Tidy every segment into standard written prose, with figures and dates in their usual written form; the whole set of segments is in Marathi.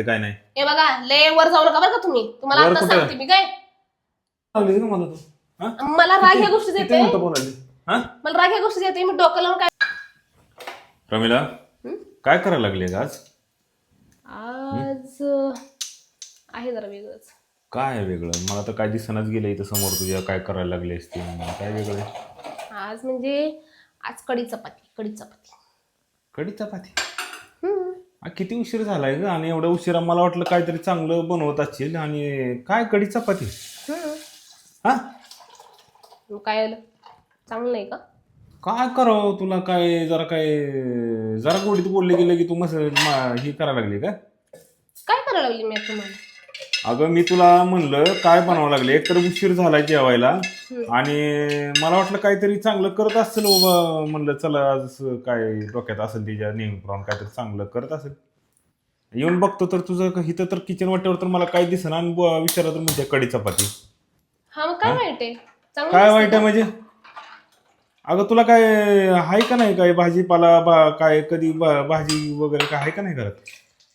काय नाही हे बघा लय वर जाऊ नका बरं का तुम्ही. तुम्हाला वर आता कुठं? सांगते मी काय. लागली ना मला तू हा? मला राग ह्या गोष्टीच किती येते. मिनिटं बोलायली हा? मला राग ह्या गोष्टीच येते. मी डोकं लावून काय रमीला काय करायला लागले आज? आज आहे जरा वेगळंच. काय आहे वेगळं? मला तर काय दिसनाच गेलं इथं समोर तुझ्या. काय करायला लागले असते काय वेगळं? आज म्हणजे आज कढी चपाती. कढी चपाती? किती उशीर झालाय ग? आणि एवढा उशिरा मला वाटलं काहीतरी चांगलं बनवत असशील आणि काय कढी चपाती हा? मग काय आलं चांगलं नाही का? काय करावं तुला? काय जरा गोडीत बोलले गेलं की तू ही करायला लागली का? काय करायला लागली मी आता तुम्हाला? अगं मी तुला म्हणलं काय बनावं लागले. एक तर उशीर झालाय जेवायला आणि मला वाटलं काहीतरी चांगलं करत असेल बाबा. म्हणलं चला आज काय डोक्यात असेल तिच्या नेहमीप्रमाणे काहीतरी चांगलं करत असेल. येऊन बघतो तर तुझं इथं तर किचन वाट्यावर तर मला काय दिसेना आणि विचारलं तर म्हणते कढी चपाती. हा मग काय वाईट आहे? चांगलं काय दिसतं वाईट आहे ना. म्हणजे? अगं तुला काय आहे का नाही? काय भाजीपाला काय कधी भाजी वगैरे काय आहे का नाही घरात?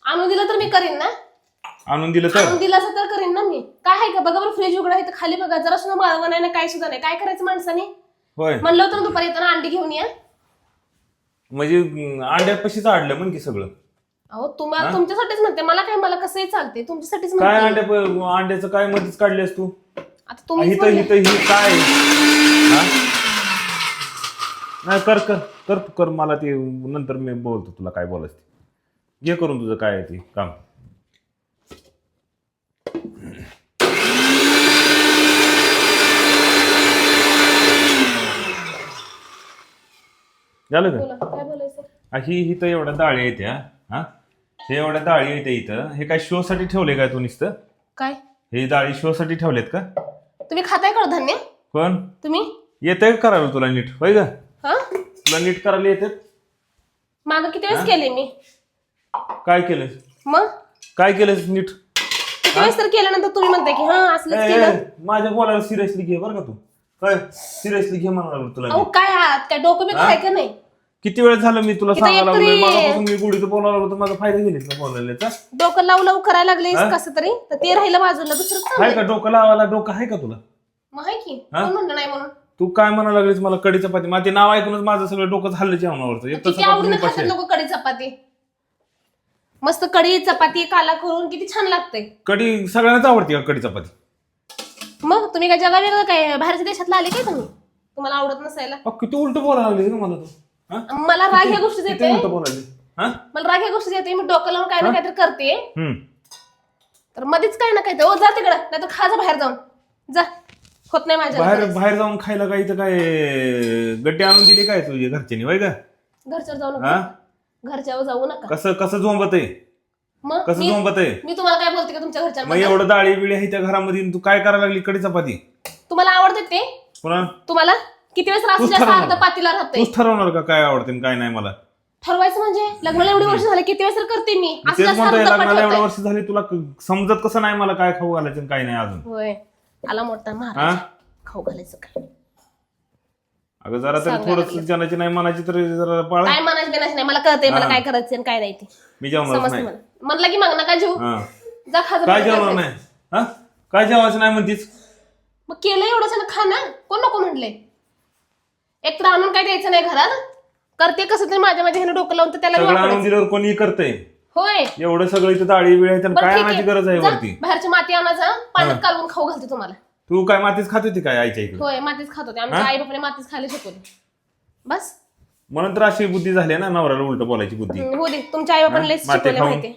आणून दिलं तर मी करीन ना. आणून दिलं तर? आणून दिलं असं तर करीन ना मी. काय आहे का बघा बरं, फ्रीज उघडा आहे तर खाली बघा. जरा सुद्धा माळवं नाही ना काय सुद्धा नाही. काय करायचं माणसाने? होय म्हणलं होतं ना दुपारी येताना अंडी घेऊन या. म्हणजे अंड्यापाशीच आडलं म्हण की सगळं. अहो तुम्हाला तुमच्यासाठीच म्हणते. मला काय, मला कसंही चालते. तुमच्यासाठीच काय म्हणते. अंड्याचं काय मध्येच काढलेस तू? आता तुम्ही इथं ही काय हा? नाही कर कर कर कर. मला ते नंतर मी बोलतो तुला काय बोलायचं ते. घे करून तुझं काय आहे ते काम. झालं का? बोला काय बोलायचं. ही तर एवढ्या डाळी येत्या हा? हे एवढ्या डाळी येते इथं. हे काय शो साठी ठेवले काय तू नुसतं? काय हे डाळी शो साठी ठेवलेत का? तुम्ही खाताय कडधान्य? पण तुम्ही येतंय का करायला तुला नीट? होय का? हा तुला नीट करायला येते? माग किती वेळेस केले मी? काय केलंस? मग काय केलंस नीट? किती वेळेस तर केल्यानंतर तुम्ही म्हणताय की हा असलंच केलं. माझ्या बोलायला सिरियसली घे बरं का तू. काय सिरियसली घे म्हणाला तुला अहो मी. काय आहात काय डोकं बिकं आहे का नाही? किती वेळ झालं मी तुला इथं सांगायला एकतरी- लागलोय. मगापासून मी गुढीचं बोलायला लागलो तर माझा फायदा घेतला का बोलायला? डोकं लावू लावू करायला लागले कसं तरी तर ते राहिलं बाजूला. दुसरं आहे चाललंय. का डोकं लावायला? डोकं आहे का तुला? मग आहे की कोण म्हणलं नाही म्हणून. तू काय म्हणायला लागलीस मला कढी चपाती? माझे नाव ऐकूनच माझं सगळं डोकं झालं जेवणावरचं. एक किती आवडीनं खातात लोक कढी चपाती. मस्त कढी चपाती काला करून किती छान लागते. कढी सगळ्यांनाच आवडते का कढी चपाती? मग तुम्ही काय जगा वेगळं काय बाहेरच्या देशातला आले काय तुम्ही? तुम्हाला आवडत नसायला. किती उलट बोलायला लागली ना मला तू हा? मला राग ह्या गोष्टीच किती येते. उलट बोलायली हा? मला राग ह्या गोष्टीच येते. मी डोकं लावून काय ना काहीतरी करते हम्म. तर मध्येच काय ना काय ओ जा तिकडं नाही तर खा जा बाहेर जाऊन. जा होत नाही माझ्या बाहेर जाऊन खायला काय इथं काय गड्डे आणून दिले काय तुझ्या घरच्यांनी? होय का? घरच्यावर जाऊ हा? नका. घरच्यावर जाऊ नका. कसं झोंबत आहे? मग कसं झोंबत आहे? मी तुम्हाला काय बोलते का तुमच्या मग घरच्यांना? एवढं डाळी बिळी आहे त्या घरामध्ये आणि तू काय करायला लागली कढी चपाती? तुम्हाला आवडते ते? पुन्हा तुम्हाला किती वेळेस रात्री तूच जास्त ठरवणार. अर्ध पातीला राहते. तूच ठरवणार का काय आवडते आणि काय नाही मला? ठरवायचं म्हणजे लग्नाला एवढी वर्ष झाले किती वेळेस तर करते मी. असं तेच जास्त म्हणतोय अर्ध लग्नाला एवढ्या पाठवताय. वर्ष झाली तुला समजत कसं नाही मला काय खाऊ घालायचं आणि काय नाही अजून? होय आला मोठा हा? महाराज खाऊ घालायचं काय? अगं जरा तरी सांगायला थोडस जनाची नाही मनाची तर जरा पाळ. काय म्हणायचं बिनायचं नाही. मला कळतंय मला हा. काय करायचं आणि काय नाही ते मी जेवणारच समजते नाही. मला. म्हणलं की मग नका जेऊ. हा. जा खा जा काय बाहेर जेवणार जा. नाही हा? काय जेवायचं नाही म्हणतीस? मग केलं एवढंच ना खा ना. कोण नको म्हटले? एक तर आणून काय द्यायचं नाही घरात. करते कसं तरी माझ्या ह्यानं डोकं लावून तर त्याला सगळं आणून वापरायचं. दिल्यावर कोणी करतंय? होय एवढं सगळं इथं डाळी बिळी आहे तर बरं काय ठीक आणायची गरज आहे जा, वरती? बाहेरची माती आणायचं पाण्यात कालवून खाऊ घालते तुम्हाला. तू काय मातीच खात होती काय आईच्या इकडे? होय मातीच खात होते. आमच्या आई बापाने मातीच खायला शिकवली. बस म्हणून तर अशी बुद्धी झाली ना नवऱ्याला उलट बोलायची बुद्धी. हो दे. तुमच्या आई बापाने लय माती शिकवले खाऊन. माहिती.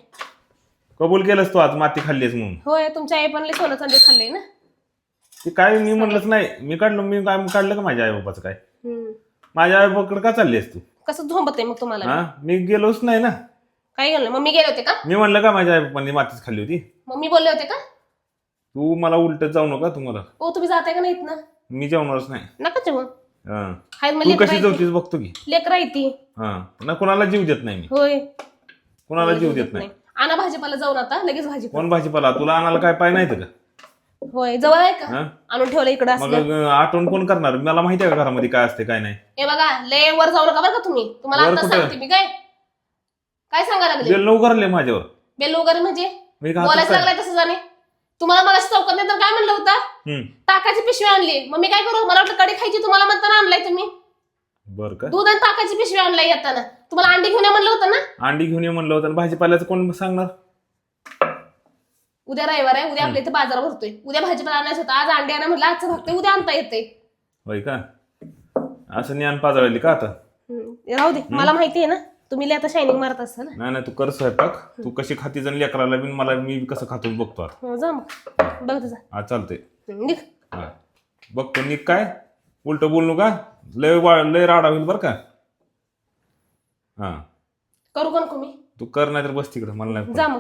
कबूल केलंस तू आज माती खाल्लीस म्हणून? होय तुमच्या आई पण लय सोनं चांदी खाल्लंय ना. ते काय मी म्हणलंच नाही. मी काय काढलं का माझ्या आई बापाचं काय? हम्म. माझ्या आई बापाकडे का चाललीस तू कसं झोंबत आहे मग तुम्हाला? हा? मी गेलोच नाही ना. काय गेलं मग मी गेले होते का? मी म्हणलं का माझ्या आई बापांनी मातीच खाल्ली होती? मग मी बोलले होते का? तू मला उलट जाऊ नका तुम्हाला. ओ तुम्ही जाताय का नाहीत ना? मी जेवणारच नाही. नका जेवण. हा. हाय मग तू लेकरं कशी आहेत जेवतीस बघतो की. ती. लेकरं आहे ती. हा ना कोणाला जीव देत नाही मी. होय कोणाला जीव देत नाही. आणा भाजीपाला जाऊन आता लगेच भाजी. कोण भाजीपाला तुला आणायला काय पाय नाही का? होय जवळ आहे का? हा? आणून ठेवलं इकडं मग असलं. आठवण कोण करणार? मला माहिती आहे का घरामध्ये काय असते काय नाही? हे बघा लय वर जाऊ नका बरं का तुम्ही. तुम्हाला वर आता कुठं? सांगते मी काय काय सांगायला लागले. बेल नऊ करले माझ्यावर. बेल वगैरे म्हणजे मी का बोलायचं हातात लागलाय तसं जाणे. तुम्हाला मला चौकात नाही तर काय म्हणलं होतं हम्म. ताकाची पिशवी आणली. मग मी काय करू? मला वाटलं कडी खायची तुम्हाला म्हणताना आणलाय तुम्ही. बर का दूध आणि ताकाची पिशवी आणलाय येताना. तुम्हाला अंडी घेऊन ये म्हणलं होतं ना. अंडी घेऊन ये म्हणलं होतं आणि भाजीपाल्याचं कोण सांगणार? उद्या रविवार आहे. उद्या आपल्या इथे बाजार भरतोय. उद्या भाजीपाला आणायचं होतं. आज अंडी आणा म्हटलं आजचं भागतंय उद्या आणता येते. होय का? असं ज्ञान पाजळली का आता? राहू दे. मला माहिती आहे ना तुम्ही लय आता शायनिंग मारत असाल ना. नाही नाही, तू कर स्वयंपाक. तू कशी खाती जण लेकराला बिन मला मी कसं खातो बघतो आता. हो, जा मग बघ तुझा हा चालतंय. निघ. हा बघतो निक काय उलट बोलू का? लय राडा होईल बरं का? हा करू का नको मी? तू कर नाही तर बस तिकडं मला नाही. जा मग.